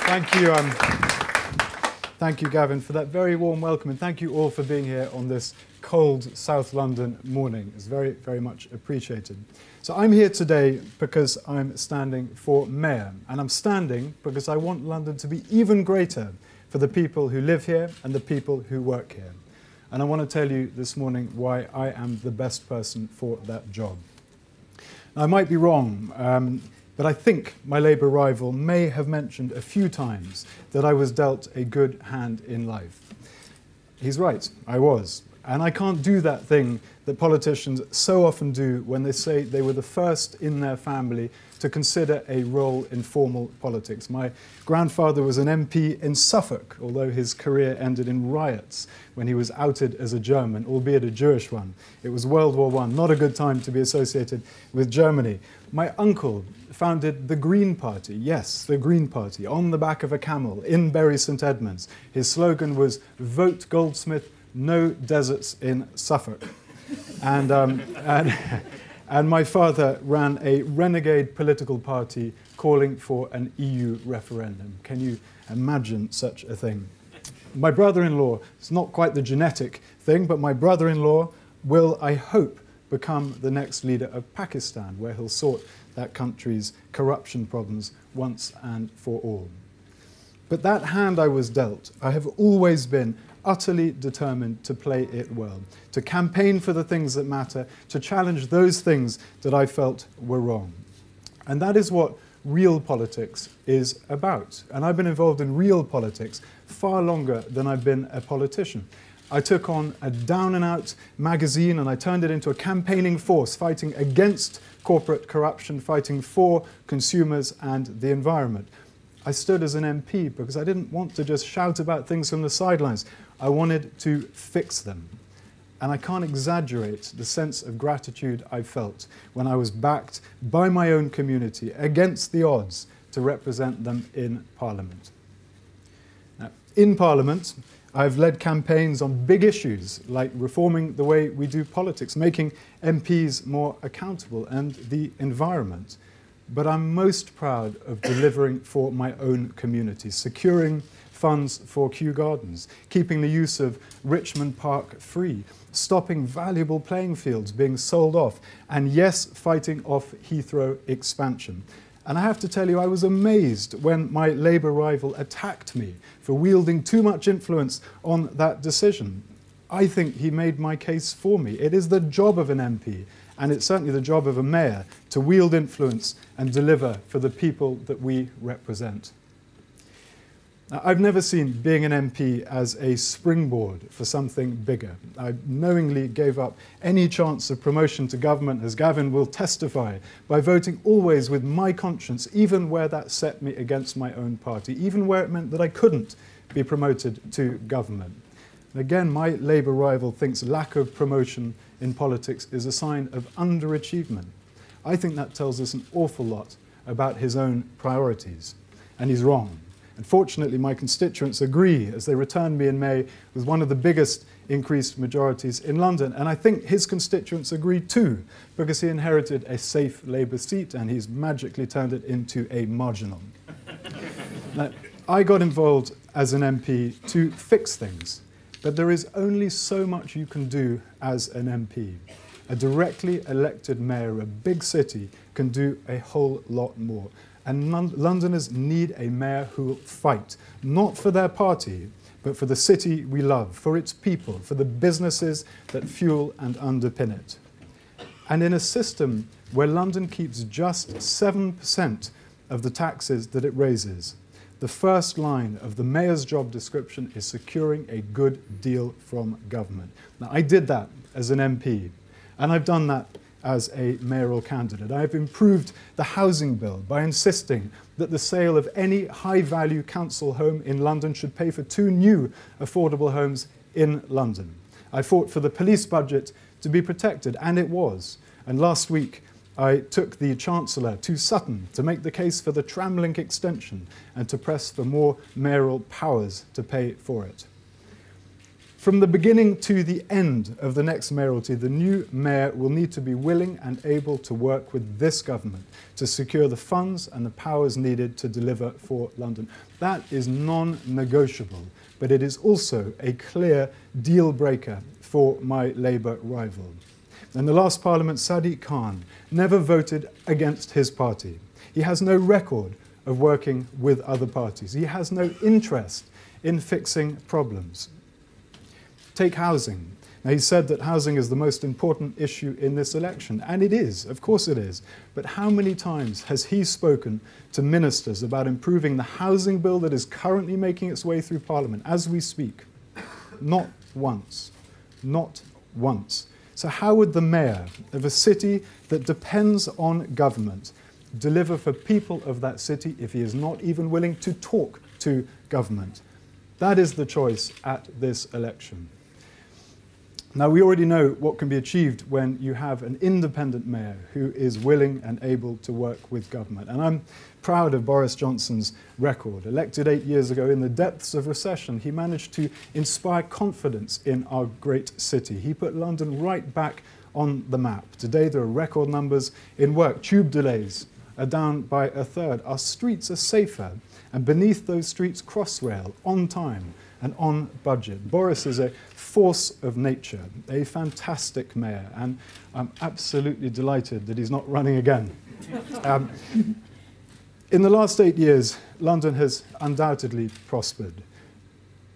Thank you, Gavin, for that very warm welcome, and thank you all for being here on this cold South London morning. It's very, very much appreciated. So I'm here today because I'm standing for Mayor, and I'm standing because I want London to be even greater for the people who live here and the people who work here. And I want to tell you this morning why I am the best person for that job. Now, I might be wrong, but I think my Labour rival may have mentioned a few times that I was dealt a good hand in life. He's right, I was. And I can't do that thing that politicians so often do when they say they were the first in their family to consider a role in formal politics. My grandfather was an MP in Suffolk, although his career ended in riots when he was outed as a German, albeit a Jewish one. It was World War I, not a good time to be associated with Germany. My uncle founded the Green Party, yes, the Green Party, on the back of a camel in Bury St Edmunds. His slogan was, "Vote Goldsmith, no deserts in Suffolk." And my father ran a renegade political party calling for an EU referendum. Can you imagine such a thing? My brother-in-law, it's not quite the genetic thing, but my brother-in-law will, I hope, become the next leader of Pakistan, where he'll sort that country's corruption problems once and for all. But that hand I was dealt, I have always been utterly determined to play it well, to campaign for the things that matter, to challenge those things that I felt were wrong. And that is what real politics is about. And I've been involved in real politics far longer than I've been a politician. I took on a down-and-out magazine and I turned it into a campaigning force, fighting against corporate corruption, fighting for consumers and the environment. I stood as an MP because I didn't want to just shout about things from the sidelines. I wanted to fix them. And I can't exaggerate the sense of gratitude I felt when I was backed by my own community against the odds to represent them in Parliament. Now, in Parliament, I've led campaigns on big issues like reforming the way we do politics, making MPs more accountable, and the environment. But I'm most proud of delivering for my own community, securing funds for Kew Gardens, keeping the use of Richmond Park free, stopping valuable playing fields being sold off, and yes, fighting off Heathrow expansion. And I have to tell you, I was amazed when my Labour rival attacked me for wielding too much influence on that decision. I think he made my case for me. It is the job of an MP, and it's certainly the job of a mayor, to wield influence and deliver for the people that we represent. Now, I've never seen being an MP as a springboard for something bigger. I knowingly gave up any chance of promotion to government, as Gavin will testify, by voting always with my conscience, even where that set me against my own party, even where it meant that I couldn't be promoted to government. And again, my Labour rival thinks lack of promotion in politics is a sign of underachievement. I think that tells us an awful lot about his own priorities, and he's wrong. Unfortunately, my constituents agree as they returned me in May with one of the biggest increased majorities in London. And I think his constituents agree too, because he inherited a safe Labour seat and he's magically turned it into a marginal. Now, I got involved as an MP to fix things, but there is only so much you can do as an MP. A directly elected mayor of a big city can do a whole lot more. And Londoners need a mayor who will fight, not for their party, but for the city we love, for its people, for the businesses that fuel and underpin it. And in a system where London keeps just 7% of the taxes that it raises, the first line of the mayor's job description is securing a good deal from government. Now, I did that as an MP, and I've done that as a mayoral candidate. I have improved the housing bill by insisting that the sale of any high-value council home in London should pay for 2 new affordable homes in London. I fought for the police budget to be protected, and it was. And last week, I took the Chancellor to Sutton to make the case for the tram-link extension and to press for more mayoral powers to pay for it. From the beginning to the end of the next mayoralty, the new mayor will need to be willing and able to work with this government to secure the funds and the powers needed to deliver for London. That is non-negotiable, but it is also a clear deal breaker for my Labour rival. In the last Parliament, Sadiq Khan never voted against his party. He has no record of working with other parties. He has no interest in fixing problems. Take housing. Now, he said that housing is the most important issue in this election, and it is, of course it is. But how many times has he spoken to ministers about improving the housing bill that is currently making its way through Parliament as we speak? Not once. Not once. So how would the mayor of a city that depends on government deliver for people of that city if he is not even willing to talk to government? That is the choice at this election. Now, we already know what can be achieved when you have an independent mayor who is willing and able to work with government. And I'm proud of Boris Johnson's record. Elected 8 years ago in the depths of recession, he managed to inspire confidence in our great city. He put London right back on the map. Today, there are record numbers in work. Tube delays are down by a third. Our streets are safer, and beneath those streets, Crossrail, on time and on budget. Boris is a force of nature, a fantastic mayor, and I'm absolutely delighted that he's not running again. In the last 8 years, London has undoubtedly prospered,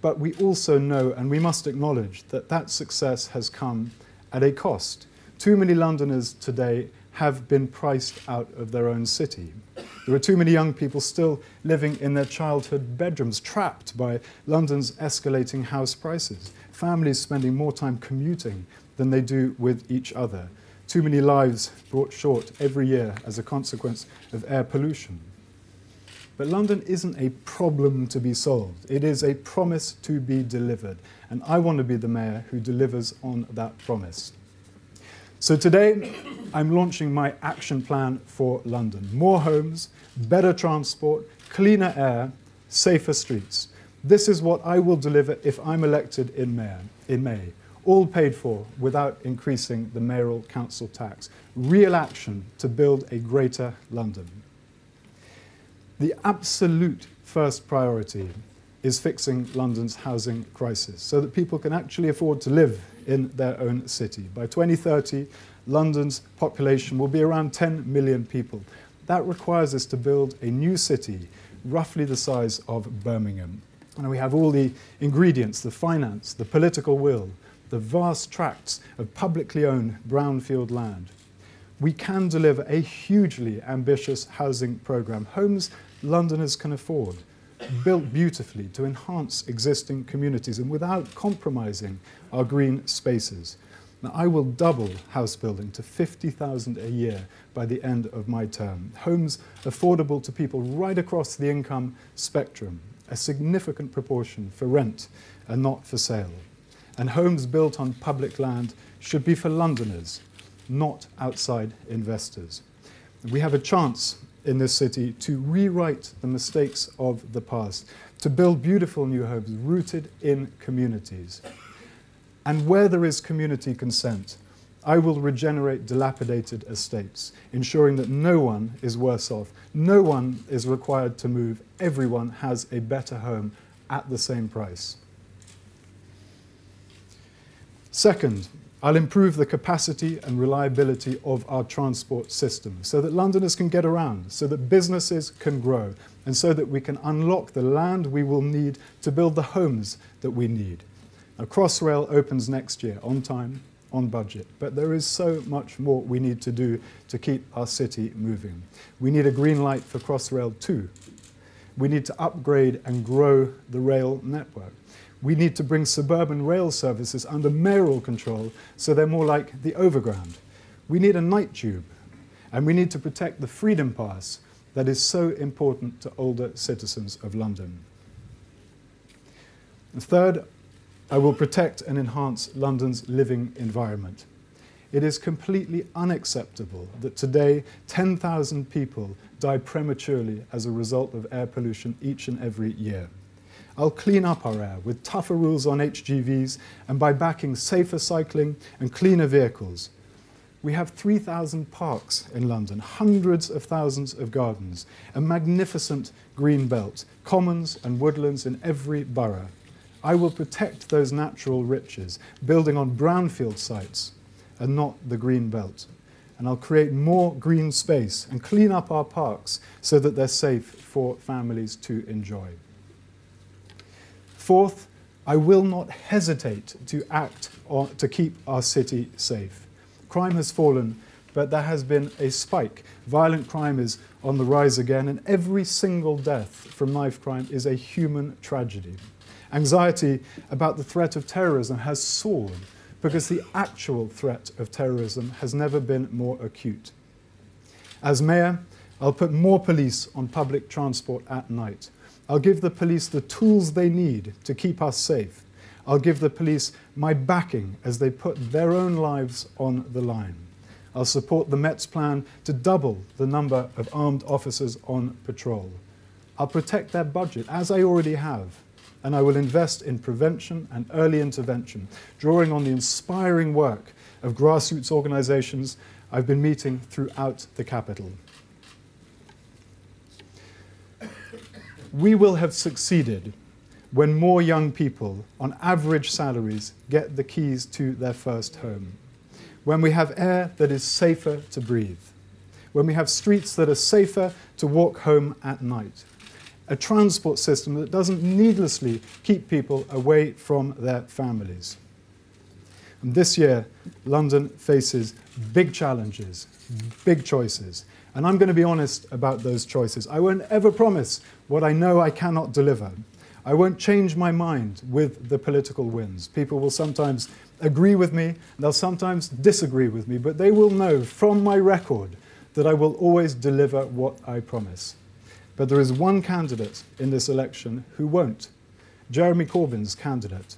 but we also know, and we must acknowledge, that that success has come at a cost. Too many Londoners today have been priced out of their own city. There are too many young people still living in their childhood bedrooms, trapped by London's escalating house prices. Families spending more time commuting than they do with each other. Too many lives brought short every year as a consequence of air pollution. But London isn't a problem to be solved. It is a promise to be delivered. And I want to be the mayor who delivers on that promise. So today, I'm launching my action plan for London. More homes, better transport, cleaner air, safer streets. This is what I will deliver if I'm elected in May. All paid for without increasing the mayoral council tax. Real action to build a greater London. The absolute first priority is fixing London's housing crisis so that people can actually afford to live in their own city. By 2030, London's population will be around 10 million people. That requires us to build a new city, roughly the size of Birmingham. And we have all the ingredients, the finance, the political will, the vast tracts of publicly owned brownfield land. We can deliver a hugely ambitious housing programme, homes Londoners can afford, built beautifully to enhance existing communities and without compromising our green spaces. Now, I will double house building to 50,000 a year by the end of my term. Homes affordable to people right across the income spectrum, a significant proportion for rent and not for sale. And homes built on public land should be for Londoners, not outside investors. We have a chance in this city to rewrite the mistakes of the past, to build beautiful new homes rooted in communities. And where there is community consent, I will regenerate dilapidated estates, ensuring that no one is worse off, no one is required to move, everyone has a better home at the same price. Second, I'll improve the capacity and reliability of our transport system so that Londoners can get around, so that businesses can grow, and so that we can unlock the land we will need to build the homes that we need. Now, Crossrail opens next year, on time, on budget, but there is so much more we need to do to keep our city moving. We need a green light for Crossrail 2. We need to upgrade and grow the rail network. We need to bring suburban rail services under mayoral control so they're more like the overground. We need a night tube, and we need to protect the Freedom Pass that is so important to older citizens of London. And third, I will protect and enhance London's living environment. It is completely unacceptable that today 10,000 people die prematurely as a result of air pollution each and every year. I'll clean up our air with tougher rules on HGVs and by backing safer cycling and cleaner vehicles. We have 3,000 parks in London, hundreds of thousands of gardens, a magnificent green belt, commons and woodlands in every borough. I will protect those natural riches, building on brownfield sites and not the green belt. And I'll create more green space and clean up our parks so that they're safe for families to enjoy. Fourth, I will not hesitate to act to keep our city safe. Crime has fallen, but there has been a spike. Violent crime is on the rise again, and every single death from knife crime is a human tragedy. Anxiety about the threat of terrorism has soared because the actual threat of terrorism has never been more acute. As mayor, I'll put more police on public transport at night. I'll give the police the tools they need to keep us safe. I'll give the police my backing as they put their own lives on the line. I'll support the Met's plan to double the number of armed officers on patrol. I'll protect their budget, as I already have, and I will invest in prevention and early intervention, drawing on the inspiring work of grassroots organisations I've been meeting throughout the capital. We will have succeeded when more young people on average salaries get the keys to their first home, when we have air that is safer to breathe, when we have streets that are safer to walk home at night, a transport system that doesn't needlessly keep people away from their families. And this year, London faces big challenges, big choices, and I'm going to be honest about those choices. I won't ever promise what I know I cannot deliver. I won't change my mind with the political winds. People will sometimes agree with me, they'll sometimes disagree with me, but they will know from my record that I will always deliver what I promise. But there is one candidate in this election who won't, Jeremy Corbyn's candidate.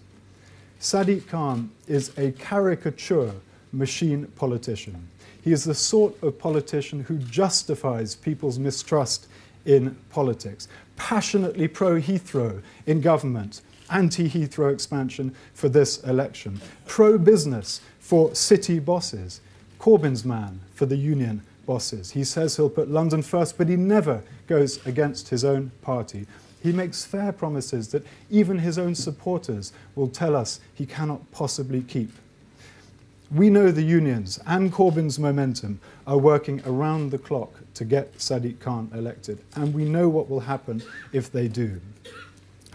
Sadiq Khan is a caricature machine politician. He is the sort of politician who justifies people's mistrust in politics, passionately pro-Heathrow in government, anti-Heathrow expansion for this election, pro-business for city bosses, Corbyn's man for the union bosses. He says he'll put London first, but he never goes against his own party. He makes fair promises that even his own supporters will tell us he cannot possibly keep. We know the unions and Corbyn's momentum are working around the clock to get Sadiq Khan elected, and we know what will happen if they do.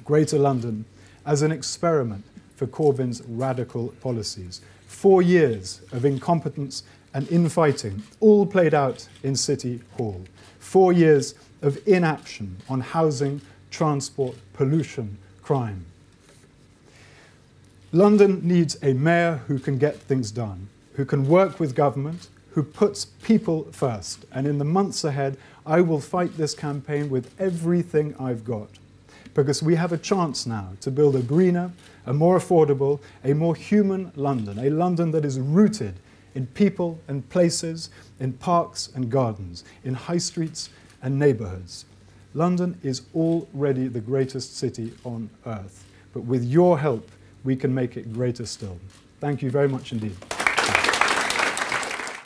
Greater London as an experiment for Corbyn's radical policies. 4 years of incompetence and infighting, all played out in City Hall. 4 years of inaction on housing, transport, pollution, crime. London needs a mayor who can get things done, who can work with government, who puts people first. And in the months ahead, I will fight this campaign with everything I've got. Because we have a chance now to build a greener, a more affordable, a more human London, a London that is rooted in people and places, in parks and gardens, in high streets and neighbourhoods. London is already the greatest city on earth, but with your help, we can make it greater still. Thank you very much indeed.